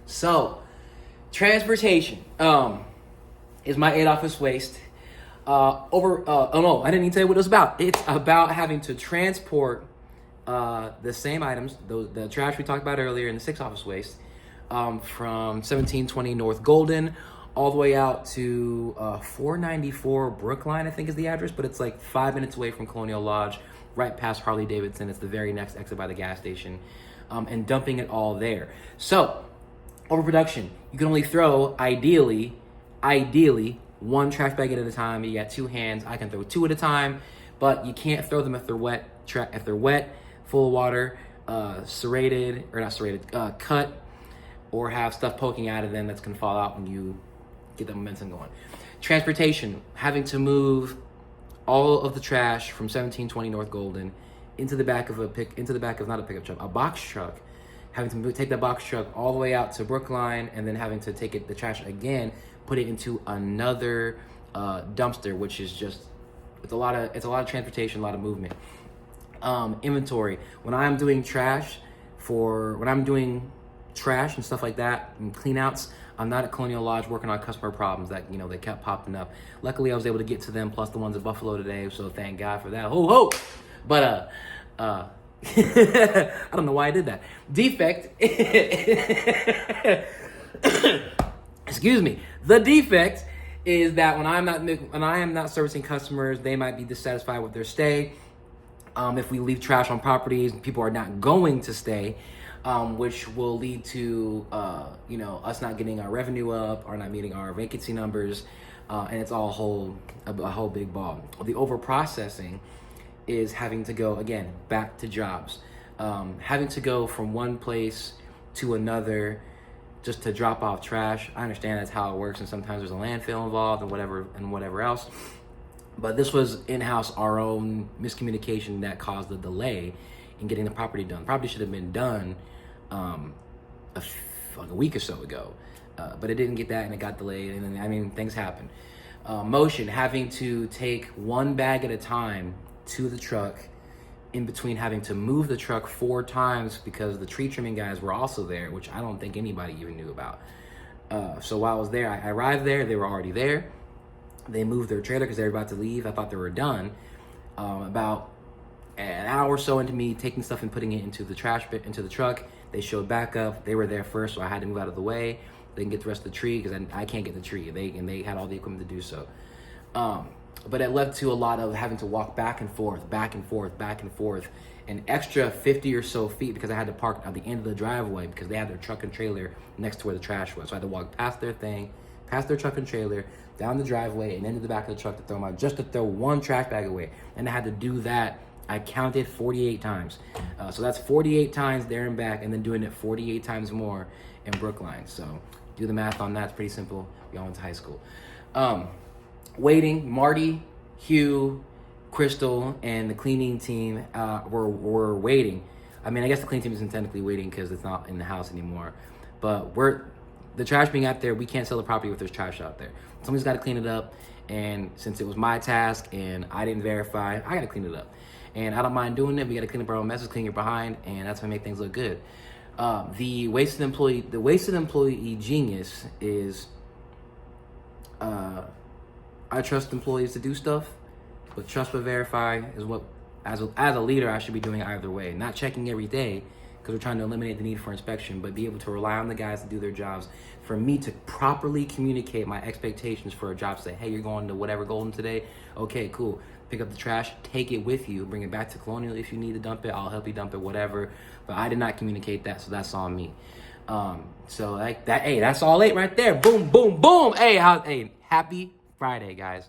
So, transportation is my 8 office waste. Oh no, I didn't even tell you what it was about. It's about having to transport the same items, the trash we talked about earlier in the 6 office waste, from 1720 North Golden all the way out to 494 Brookline, I think is the address, but it's like 5 minutes away from Colonial Lodge, right past Harley Davidson. It's the very next exit by the gas station, and dumping it all there. So, overproduction. You can only throw, ideally, one trash bag at a time. You got 2 hands. I can throw 2 at a time, but you can't throw them if they're wet. If they're wet, full of water, cut, or have stuff poking out of them that's gonna fall out when you get the momentum going. Transportation, having to move all of the trash from 1720 North Golden into the back of not a pickup truck, a box truck. Having to take that box truck all the way out to Brookline, and then having to take the trash again, put it into another dumpster, which is just it's a lot of transportation, a lot of movement. Inventory. When I'm doing trash and stuff like that and cleanouts, I'm not at Colonial Lodge working on customer problems that they kept popping up. Luckily, I was able to get to them, plus the ones at Buffalo today, so thank God for that. Ho ho! But I don't know why I did that. Defect. Excuse me. The defect is that when I am not servicing customers, they might be dissatisfied with their stay. If we leave trash on properties, people are not going to stay, which will lead to us not getting our revenue up or not meeting our vacancy numbers, and it's all a whole big ball. The overprocessing is having to go again back to jobs, having to go from one place to another just to drop off trash. I understand that's how it works, and sometimes there's a landfill involved and whatever else. But this was in-house, our own miscommunication that caused the delay in getting the property done. Property should have been done like a week or so ago, but it didn't get that, and it got delayed. And then things happen. Motion, having to take one bag at a time to the truck, in between having to move the truck 4 times because the tree trimming guys were also there, which I don't think anybody even knew about. So while I was there, I arrived there, they were already there. They moved their trailer because they were about to leave. I thought they were done. About an hour or so into me taking stuff and putting it into the truck, they showed back up. They were there first, so I had to move out of the way. They can get the rest of the tree because I can't get the tree. They had all the equipment to do so. But it led to a lot of having to walk back and forth, an extra 50 or so feet because I had to park at the end of the driveway because they had their truck and trailer next to where the trash was. So I had to walk past their truck and trailer, down the driveway, and into the back of the truck to throw them out, just to throw one trash bag away. And I had to do that, I counted 48 times. So that's 48 times there and back, and then doing it 48 times more in Brookline. So do the math on that, it's pretty simple. We all went to high school. Waiting, Marty, Hugh, Crystal, and the cleaning team were waiting. I guess the cleaning team isn't technically waiting because it's not in the house anymore. But the trash being out there, we can't sell the property if there's trash out there. Somebody's got to clean it up, and since it was my task and I didn't verify, I got to clean it up. And I don't mind doing it. We got to clean up our own messes, clean your behind, and that's how we make things look good. The wasted employee genius is I trust employees to do stuff, but trust but verify is what, as a leader, I should be doing either way. Not checking every day because we're trying to eliminate the need for inspection, but be able to rely on the guys to do their jobs. For me to properly communicate my expectations for a job, say, hey, you're going to whatever Golden today? Okay, cool. Pick up the trash, take it with you, bring it back to Colonial if you need to dump it. I'll help you dump it, whatever. But I did not communicate that, so that's on me. So like that. Hey, that's all 8 right there. Boom, boom, boom. Hey, happy Friday, guys.